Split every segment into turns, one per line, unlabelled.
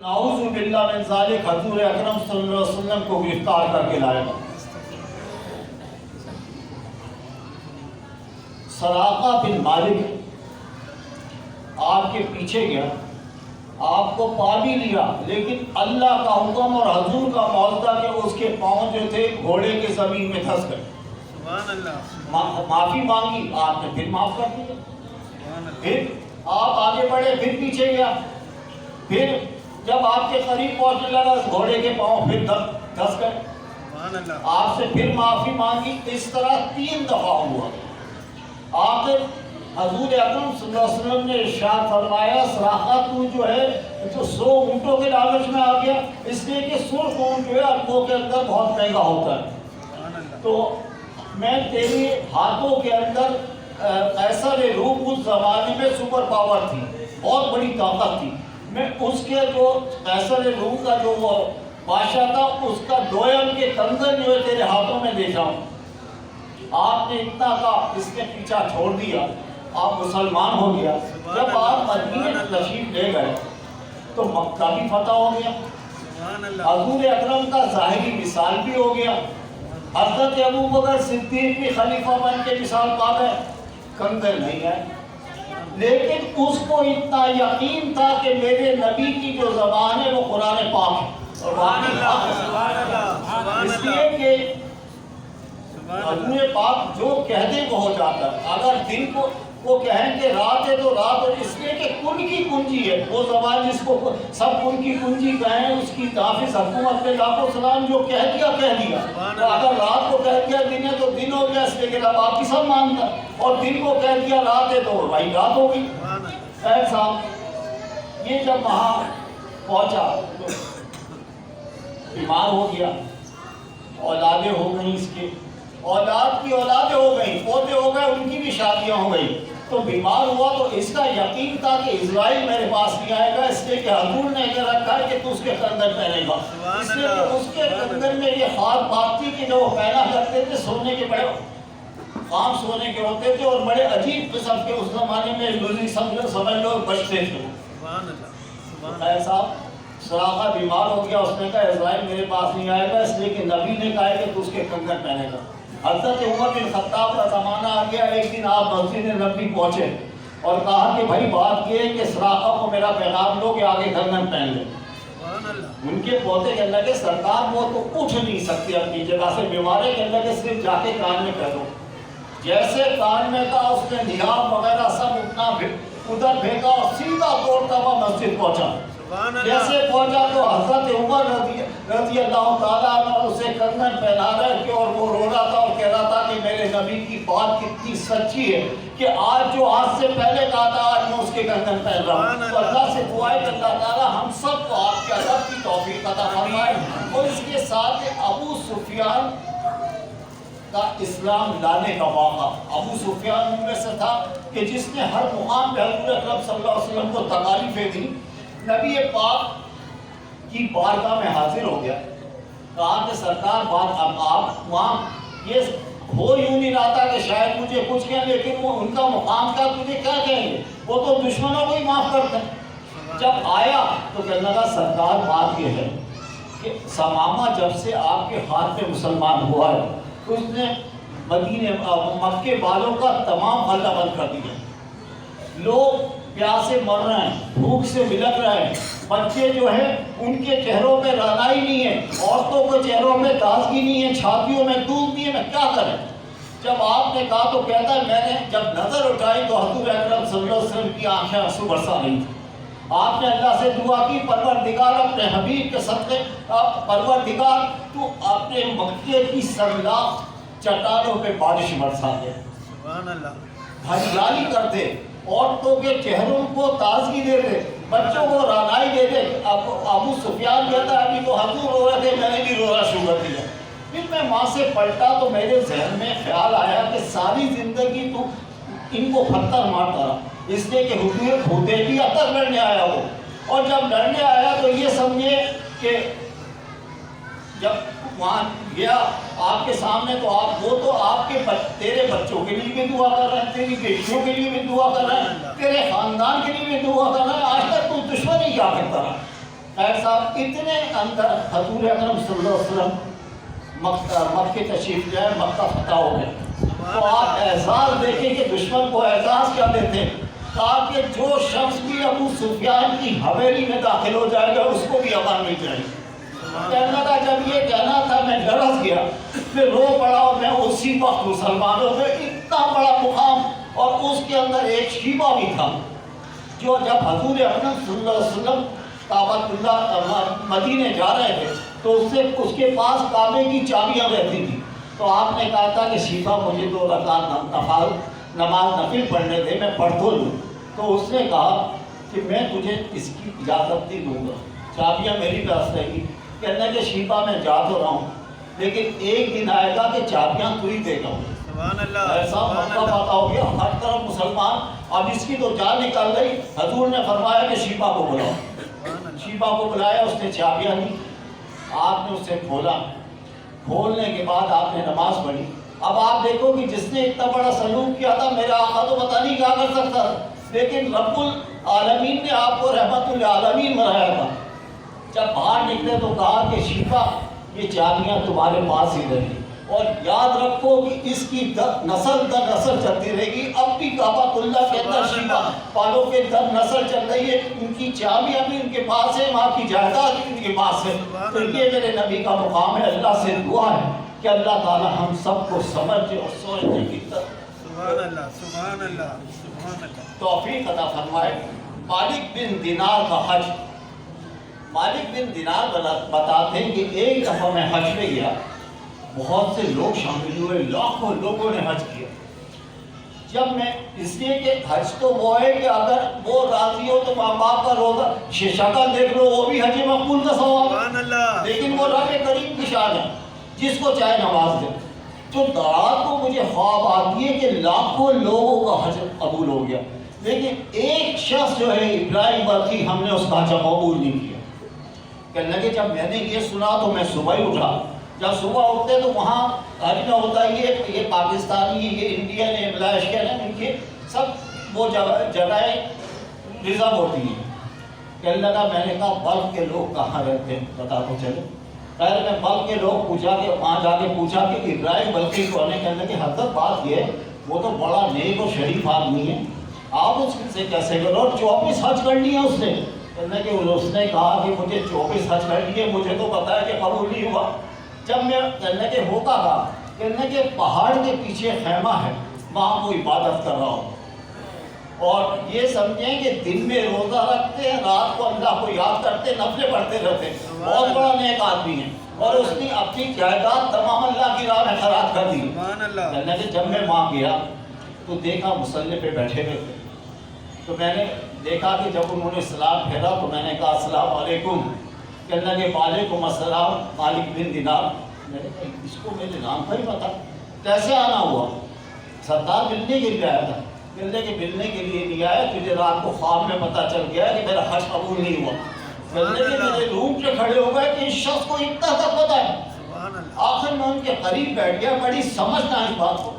نعوذ باللہ من ذالک حضور اکرم صلی اللہ علیہ وسلم کو گرفتار کر کے لائے گا۔ سراقہ بن مالک آپ کے پیچھے گیا، آپ کو پا بھی لیا، لیکن اللہ کا حکم اور حضور کا معاوضہ کہ اس کے پاؤں جو تھے گھوڑے کے زمین میں دھس گئے۔
سبحان اللہ۔
معافی مانگی، آپ نے پھر معاف کر دیا۔ پھر آپ آگے بڑھے، پھر پیچھے گیا، پھر جب آپ کے قریب پہنچنے لگا گھوڑے کے پاؤں پھر دھس گئے، آپ سے پھر معافی مانگی۔ اس طرح 3 دفعہ ہوا۔ آخر حضور اکرم صلی اللہ علیہ وسلم نے ارشاد فرمایا سراقہ تو جو ہے جو 100 اونٹوں کے لالچ میں آ گیا، اس لیے کہ سرخ اونٹ جو ہے عربوں کے اندر بہت مہنگا ہوتا ہے، تو میں تیرے ہاتھوں کے اندر قیصر روم اس زمانے میں سپر پاور تھی، بہت بڑی طاقت تھی، میں اس کے جو قیصر روم کا جو وہ بادشاہ تھا اس کا دویم کے کنگن جو ہے تیرے ہاتھوں میں دے جاؤں۔ آپ نے اتنا کہا، اس نے پیچھا چھوڑ دیا، آپ مسلمان ہو گیا۔ جب آپ مدینہ تشریف لے گئے تو مکہ بھی فتح ہو گیا، حضور اکرم کا ظاہری مثال بھی ہو گیا، حضرت ابوبکر صدیق بھی خلیفہ بن کے مثال پا گئے، کنگن نہیں ہے، لیکن اس کو اتنا یقین تھا کہ میرے نبی کی جو زبان ہے وہ قرآن پاک ہے، اس لیے کہ حضور پاک جو کہہ دے وہ ہو جاتا ہے۔ اگر دن کو وہ کہیں کہ رات ہے تو رات ہے، اس لیے کہ کن کی کنجی ہے وہ زبان جس کو سب کن کی کنجی کہیں، اس کی حافظ حکومت نے لاکھوں سلام جو کہہ دیا کہہ دیا۔ تو اگر رات کو کہہ دیا دن ہے تو دن ہو گیا، اس لیے کہ رب آپ کی سب مانتا، اور دن کو کہہ دیا رات ہے تو بھائی رات ہو گئی۔ خیر صاحب یہ جب وہاں پہنچا تو بیمار ہو گیا، اولادیں ہو گئیں، اس کے اولاد کی اولادیں ہو گئیں، پوتے ہو گئے، ان کی بھی شادیاں ہو گئیں، تو بیمار ہوا تو اس کا یقین تھا کہ اسرائیل میرے پاس نہیں آئے گا، اس لیے کہ حضور نے کہہ رکھا ہے کہ تو اس کے کنگن پہنے گا، اس لیے کہ اس کے کنگن میں یہ خاص بات تھی کہ جو وہ پہنا کرتے تھے سونے کے بڑے خام سونے کے ہوتے تھے، اور بڑے عجیب قسم کے اس زمانے میں لوزی سمجھ لو بچتے تھے۔ خیر صاحب سراقہ بیمار ہو گیا، اس نے کہا اسرائیل میرے پاس نہیں آئے گا، اس لیے کہ نبی نے کہا ہے کہ تو اس کے کنگن پہنے گا۔ حضرت عمر بن خطاب کا زمانہ آ گیا، ایک دن آپ مسجد نبوی پہنچے اور کہا کہ بھائی بات یہ ہے کہ سراقہ کو میرا پیغام دو کہ آگے کنگن پہن لے۔ ان کے پوتے کہنے لگے سرکار وہ تو اٹھ نہیں سکتے اپنی جگہ سے، بیمارے کہنے لگے صرف جا کے کان میں کہہ دو۔ جیسے کان میں کہا اس نے نیاب وغیرہ سب اٹھنا ادھر پھینکا اور سیدھا دوڑتا ہوا مسجد پہنچا۔ جیسے پہنچا تو حضرت عمر رضی اللہ تعالیٰ عنہ اسے کنگن پہنا رہے تھے، اور وہ رو رہا تھا اور کہہ رہا تھا کہ میرے نبی کی بات کتنی سچی ہے کہ آج جو آج سے پہلے کہا تھا آج میں اس کے کنگن پہن رہا ہوں۔ تو اللہ سے دعا ہے کہ اللہ تعالیٰ ہم سب کو آپ کے ادب کی توفیق عطا فرمائے۔ اور اس کے ساتھ ابو سفیان کا اسلام لانے کا واقعہ، ابو سفیان ان میں سے تھا کہ جس نے ہر مقام پہ حضور اکرم صلی اللہ علیہ وسلم کو تکالیفیں دی۔ نبی پاک کی بارگاہ میں حاضر ہو گیا، کہا کہ سرکار بات اب آپ وہاں یہ ہو یوں نہیں رہا تھا کہ شاید مجھے کچھ کہیں، لیکن وہ ان کا مقام تھا، تجھے کیا کہیں گے، وہ تو دشمنوں کو ہی معاف کرتے ہیں۔ جب آیا تو کہنے لگا سرکار بات یہ ہے کہ ثمامہ جب سے آپ کے ہاتھ میں مسلمان ہوا ہے تو اس نے مکے والوں کا تمام حلہ بند کر دیا، لوگ پیاسے مر رہے ہیں، بھوک سے بلک رہے ہیں، بچے جو ہیں ان کے چہروں پہ رعنائی نہیں ہے، عورتوں کے چہروں میں تازگی نہیں ہے، چھاتیوں میں دودھ نہیں ہے، میں کیا کریں۔ جب آپ نے کہا تو کہتا ہے میں نے جب نظر اٹھائی تو حضور اکرم صلی اللہ علیہ وسلم کی آنکھیں آنسو برسا رہی تھی۔ آپ نے اللہ سے دعا کی پروردگار اپنے حبیب کے صدقے پروردگار تو اپنے مکے کی سرلاخ چٹانوں پہ بارش برسا دے، ہریالی کر دے، عورتوں کے چہروں کو تازگی دے دے، بچوں کو رعنائی دے دے۔ ابو سفیان کہتا ہے ابھی تو حضور رو رہے تھے، میں نے بھی رونا شروع کر دیا۔ پھر میں وہاں سے پلٹا تو میرے ذہن میں خیال آیا کہ ساری زندگی تو ان کو پتھر مارتا رہا، اس لیے کہ حضور حدیبیہ تک لڑنے آیا ہو، اور جب لڑنے آیا تو یہ سمجھے کہ جب وہاں گیا آپ کے سامنے تو وہ تو آپ کے تیرے بچوں کے لیے بھی دعا کر رہے ہیں، تیری بیٹیوں کے لیے بھی دعا کر رہے ہیں، تیرے خاندان کے لیے بھی دعا کر رہے ہیں، آج تک تو دشمنی کیا کرتا رہا۔ خیر صاحب اتنے اندر حضور اکرم صلی اللہ علیہ وسلم مکہ تشریف لائے، مکہ فتح ہو گئے. تو آپ اعزاز دیکھیں کہ دشمن کو اعزاز کیا دیتے ہیں، کہا کہ جو شخص بھی ابو سفیان کی حویلی میں داخل ہو جائے گا اس کو بھی امان مل جائے گی. کہنا تھا جب یہ کہنا تھا میں ڈرس گیا، پھر رو پڑا اور میں اسی وقت مسلمانوں میں اتنا بڑا مقام. اور اس کے اندر ایک شیبہ بھی تھا جو جب حضور اکرم صلی اللہ علیہ وسلم کعبۃ اللہ مدینے جا رہے تھے تو اس کے پاس کعبے کی چابیاں رہتی تھیں. تو آپ نے کہا تھا کہ شیبہ مجھے 2 رکعت نماز نفل پڑھنے دے، میں پڑھ تو لوں. تو اس نے کہا کہ میں تجھے اس کی اجازت نہیں دوں گا، چابیاں میری پاس رہے گی. کہنا کہ شیبہ میں جا تو رہا ہوں لیکن ایک دن آئے گا کہ چابیاں تو ہی دے گا.
سبحان اللہ،
ایسا موقع پاتا ہو گیا، ہر طرف مسلمان. اب اس کی تو جان نکل گئی. حضور نے فرمایا کہ شیبہ کو بلاؤ. شیبہ کو بلایا، اس نے چابیاں دی، آپ نے اسے کھولا. کھولنے کے بعد آپ نے نماز پڑھی. اب آپ دیکھو کہ جس نے اتنا بڑا سلوک کیا تھا میرا آقا تو پتہ نہیں کیا کر سکتا تھا، لیکن رب العالمین نے آپ کو رحمت للعالمین بنایا تھا. جب باہر نکلے تو کہا کہ شیبہ یہ چابیاں تمہارے پاس ہی رہیں اور یاد رکھو کہ اس کی نسل در نسل چلتی رہے گی. اب بھی کعبۃ اللہ کے اندر شیبہ پالوں کے در نسل چل رہی ہے. ان کی چابیاں بھی ان کے پاس ہے، وہاں کی جائیداد بھی ان کے پاس ہے. تو یہ میرے نبی کا مقام ہے. اللہ سے دعا ہے کہ اللہ تعالی ہم سب کو سمجھے اور سوچنے کی
سبحان اللہ، سبحان اللہ، سبحان اللہ
توفیق عطا فرمائے. مالک بن دینار کا حج. مالک بن دینار بتاتے ہیں کہ ایک دفعہ میں حج میں گیا، بہت سے لوگ شامل ہوئے، لاکھوں لوگوں نے حج کیا. جب میں اس لیے کہ حج تو وہ ہے کہ اگر وہ راضی ہو تو ماں باپ کا روزہ شکل دیکھ لو، وہ بھی حج مقبول کا ثواب ہے. لیکن وہ رب کریم کی شان ہے، جس کو چاہے نواز دے. تو رات کو مجھے خواب آتی ہے کہ لاکھوں لوگوں کا حج قبول ہو گیا، لیکن ایک شخص جو ہے ابراہیم برقی، ہم نے اس کا حج قبول نہیں کیا. کہنے لگے جب میں نے یہ سنا تو میں صبح ہی اٹھا. جب صبح اٹھتے تو وہاں حج میں ہوتا یہ پاکستانی، یہ انڈین ہے، ملائیشین ہے، ان کے سب وہ جگہیں ریزرو ہوتی ہیں. کہنے لگا میں نے کہا بلخ کے لوگ کہاں رہتے ہیں بتا تو چلے. خیر میں بلخ کے لوگ پوچھا کہ وہاں جا کے پوچھا کہ ابراہیم بلخی کون ہے. کہنے لگے حضرت بات یہ ہے وہ تو بڑا نیک اور شریف آدمی ہے، آپ اس سے کیسے کرو. اور 24 حج کرنی ہے اس نے. کہنے کہ اس نے کہا کہ مجھے 24 حج کرنی ہے، مجھے تو پتا ہے کہ قبول نہیں ہوا. جب میں کہنے کے ہوتا تھا، کہنے کے پہاڑ کے پیچھے خیمہ ہے، وہاں کو عبادت کر رہا ہوں. اور یہ سمجھیں کہ دن میں روزہ رکھتے ہیں، رات کو اللہ کو یاد کرتے، نفلیں پڑھتے رہتے. بہت بڑا نیک آدمی ہے. اور اس نے اپنی جائیداد تمام اللہ کی راہ میں خراج کر دی. کہنے کہ جب میں وہاں گیا تو دیکھا مصلی پہ بیٹھے ہوئے تھے. تو میں نے دیکھا کہ جب انہوں نے سلام پھیرا تو میں نے کہا السلام علیکم. کہنے لگے وعلیکم السلام مالک بن دینار. میں نے کہا اس کو میرے نام کا ہی پتا، کیسے آنا ہوا؟ سردار ملنے کے لیے آیا تھا. کہنے کہ ملنے کے لیے نہیں آیا، تجھے رات کو خواب میں پتا چل گیا کہ میرا حج قبول نہیں ہوا. کہنے کہ میرے روم پہ کھڑے ہو گئے کہ اس شخص کو اتنا تک پتا ہے. آخر میں ان کے قریب بیٹھ گیا، بڑی سمجھنا اس بات کو.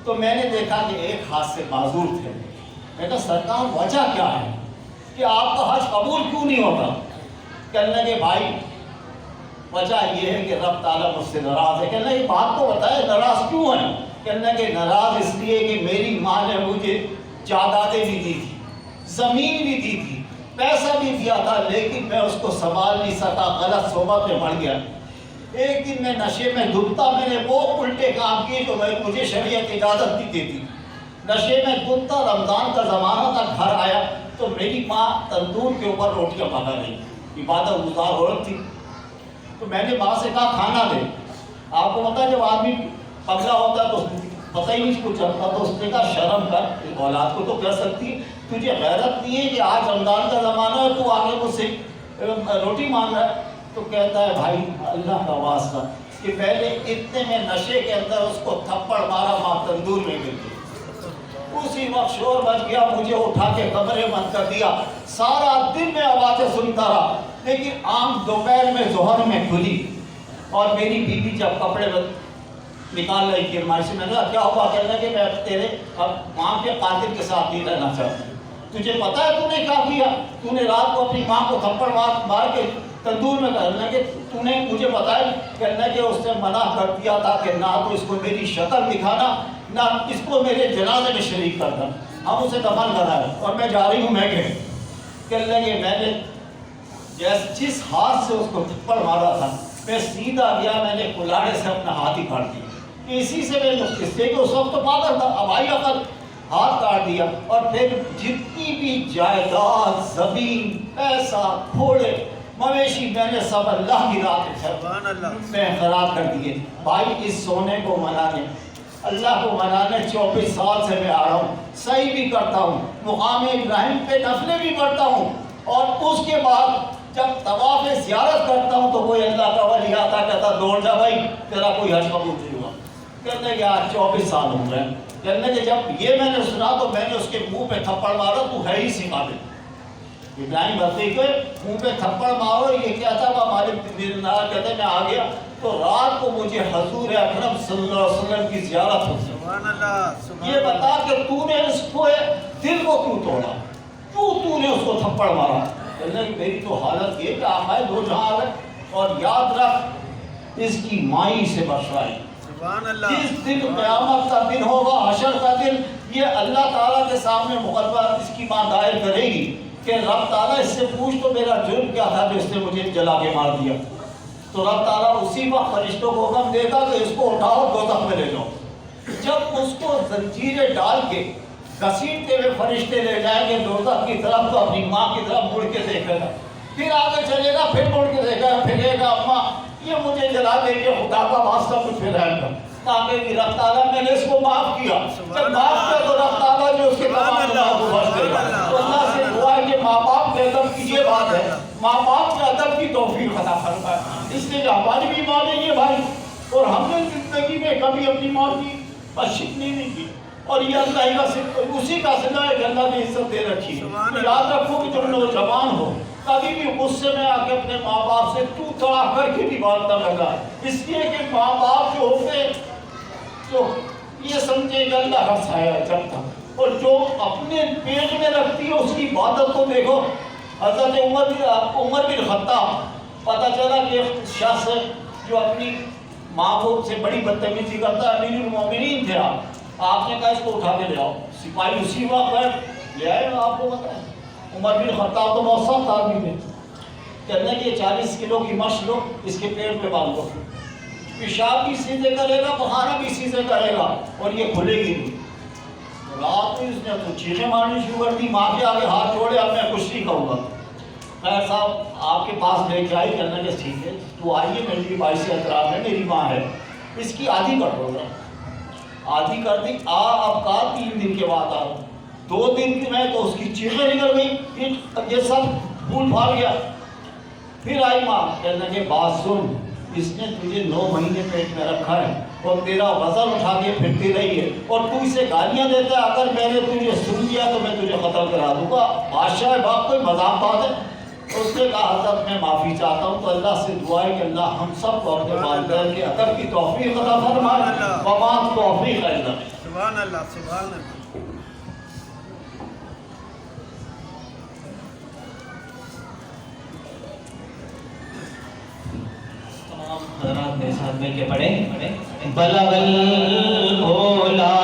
تو میں نے دیکھا کہ ایک ہاتھ سے معذور تھے. میں کہا سرکار وجہ کیا ہے کہ آپ کا حج قبول کیوں نہیں ہوتا؟ کہنے لگے بھائی وجہ یہ ہے کہ رب تعالیٰ مجھ سے ناراض ہے. کہنے لگے بات تو بتائے ناراض کیوں ہیں؟ کہنے لگے ناراض اس لیے کہ میری ماں نے مجھے جائیدادیں بھی دی تھی، زمین بھی دی تھی، پیسہ بھی دیا تھا، لیکن میں اس کو سنبھال نہیں سکا، غلط صحبت میں پڑ گیا. ایک دن میں نشے میں ڈوبتا، میں نے وہ الٹے کام کیے جو مجھے شریعت اجازت نہیں دیتی. نشے میں ڈوبتا، رمضان کا زمانہ تک گھر آیا تو میری ماں تندور کے اوپر روٹیاں پکا رہی، عبادت گزار عورت تھی. تو میں نے ماں سے کہا کھانا دے. آپ کو پتا جب آدمی پگلا ہوتا ہے تو پتہ ہی نہیں کچھ چلتا. تو اس نے کہا شرم کر، اولاد کو تو کہہ سکتی، تجھے غیرت نہیں ہے کہ آج رمضان کا زمانہ ہے تو آگے مجھ سے روٹی مانگ رہا ہے. تو کہتا ہے بھائی اللہ کا واسطہ کہ پہلے اتنے میں نشے کے اندر اس کو تھپڑ مارا، ماں تندور میں گر گئی. اسی وقت شور بچ گیا، مجھے اٹھا کے کمرے بند کر دیا. سارا دن میں آوازیں سنتا رہا، لیکن آنکھ دوپہر میں ظہر میں کھلی. اور میری بیوی جب کپڑے نکال رہی تھی ماں سے، میں نے کہا کیا ہوا؟ کہنے کہ میں تیرے اب ماں کے قاتل کے ساتھ نہیں رہنا چاہتی. تجھے پتا ہے تو نے کیا کیا؟ تو نے رات کو اپنی ماں کو تھپڑ مار کے تندور میں کرنا کہ تو نے مجھے بتایا کہنا کہ اس نے منع کر دیا تھا کہ نہ تو اس کو میری شکل دکھانا نہ اس کو میرے جنازے میں شریک کرنا، ہم اسے دفن کرائے اور میں جا رہی ہوں میں کہنے لگے میں نے جس ہاتھ سے اس کو تھپڑ مارا تھا میں سیدھا گیا، میں نے کلاڑے سے اپنا ہاتھ ہی کاٹ دیا، اسی سے میں اس سے کہ اس وقت تو پاگل تھا، اب آئی عقل، ہاتھ کاٹ دیا اور پھر جتنی بھی جائیداد زمین پیسہ گھوڑے مویشی میں نے سب اللہ کی راہ میں خراب کر دیے۔ بھائی اس سونے کو منانے اللہ کو منانے 24 سال سے میں آ رہا ہوں، صحیح بھی کرتا ہوں، مقام ابراہیم پہ نفلیں بھی پڑھتا ہوں، اور اس کے بعد جب طواف زیارت کرتا ہوں تو کوئی اللہ کا ولی آتا کہتا دوڑ جا بھائی تیرا کوئی حج قبول نہیں ہوا، کہتے کہ آج 24 سال ہو گئے، کہنے کہ جب یہ میں نے سنا تو میں نے اس کے منہ پہ تھپڑ مارا، تو ہے ہی سی قابل۔ ابراہیم بھتی کے منہ پہ تھپڑ مارو، یہ کیا تھا وہ ہمارے کہتے میں آ گیا تو رات کو مجھے حضور اکرم صلی اللہ علیہ وسلم کی زیارت ہوتی۔ یہ بتا کہ تو نے اس کو دل کو کیوں توڑا، تو نے اس کو تھپڑ مارا؟ کہنے کہ میری تو حالت یہ کہ آقا دو جہاں آ گئے، اور یاد رکھ اس کی مائی سے بخشائی، جس دن قیامت کا دن ہوگا حشر کا دن، یہ اللہ تعالیٰ کے سامنے مقدمہ اس کی ماں دائر کرے گی کہ رب تعالیٰ اس سے پوچھ تو میرا جرم کیا تھا جو اس نے مجھے جلا کے مار دیا، تو رب تعالیٰ اسی وقت فرشتوں کو حکم دے گا کہ اس کو اٹھاؤ دوزخ میں لے جاؤ۔ جب اس کو زنجیریں ڈال کے گھسیٹتے ہوئے فرشتے لے جائیں گے دوزخ کی طرف تو اپنی ماں کی طرف مڑ کے دیکھے گا، پھر آگے چلے گا، پھر مڑ کے دیکھے گا، پھر کہے گا اماں یہ مجھے جلا دے کے خدا کا واسطہ مجھ پہ رحم کر، تاکہ کہ رب تعالیٰ میں نے اس کو معاف کیا، جب معاف کیا تو رب تعالیٰ جو اس کے تمام گناہوں کو بخش دے گا۔ تو اللہ سے دعا ہے کہ ماں باپ کے ادب کی یہ بات ہے، ماں باپ کے ادب کی توفیق عطا فرمائے، اس لیے ہماری بھی ماں نہیں ہے بھائی، اور ہم نے زندگی میں کبھی اپنی ماں کی بدشگنی نہیں کی، اور یہ اللہ کا اسی کا صدقہ ہے کہ اللہ نے عزت دے رکھی ہے۔ تو یاد رکھو کہ تم نوجوان ہو کبھی بھی غصے میں آ کے اپنے ماں باپ سے تو تڑا کر کے بھی بات نہ لگا، اس لیے کہ ماں باپ جو ہوتے تو یہ سمجھے کہ اللہ کا سایہ جب تک، اور جو اپنے پیٹ میں رکھتی ہے اس کی عبادت کو دیکھو۔ حضرت عمر بن خطاب پتہ چلا کہ شخص جو اپنی ماں کو سے بڑی بدتمیزی کرتا ہے، امیر المومنین تھے آپ نے کہا اس کو اٹھا کے لے آؤ، سپاہی اسی وقت لے آئے، آپ کو پتہ ہے عمر بن خطاب تو بہت سخت آدمی تھے، کہنے کہ 40 کلو کی مشق لو اس کے پیٹ پہ باندھ دو، پیشاب بھی اسی سے کرے گا بخارا بھی اسی سے کرے گا اور یہ کھلے گی نہیں۔ رات میں اس نے تو چیخیں مارنی شروع کر دی، ماں کے آگے ہاتھ جوڑے اب میں کچھ نہیں کہوں گا، خیر صاحب آپ کے پاس لے کے آئی، کہنا کہ ٹھیک ہے تو آئیے میری بھائی سے احترام ہے، میری ماں ہے، اس کی آدھی کر دو گا، آدھی کر دی، اب کا 3 دن کے بعد آ 2 دن میں تو اس کی چیخیں نکل گئی، پھر یہ سب پھول پھاڑ گیا، پھر آئی ماں کہنا کہ بات سن، اس نے تجھے 9 مہینے پیٹ میں رکھا ہے اور تیرا وزن اٹھا کے پھرتی رہی ہے اور تو اسے گالیاں دیتا ہے، اگر میں نے تجھے سن لیا تو میں تجھے قتل کرا دوں گا۔ بادشاہ باپ کوئی مذاق بات ہے؟ اس نے کہا حضرت میں معافی چاہتا ہوں، تو اللہ سے دعا ہے کہ اللہ ہم سب کو اپنے والدین کے ادب کی توفیق عطا فرمائے، وما توفیق الا باللہ۔
سبحان اللہ، سبحان اللہ۔
حضرات میرے ساتھ مل کے پڑھیں، بلغ العلا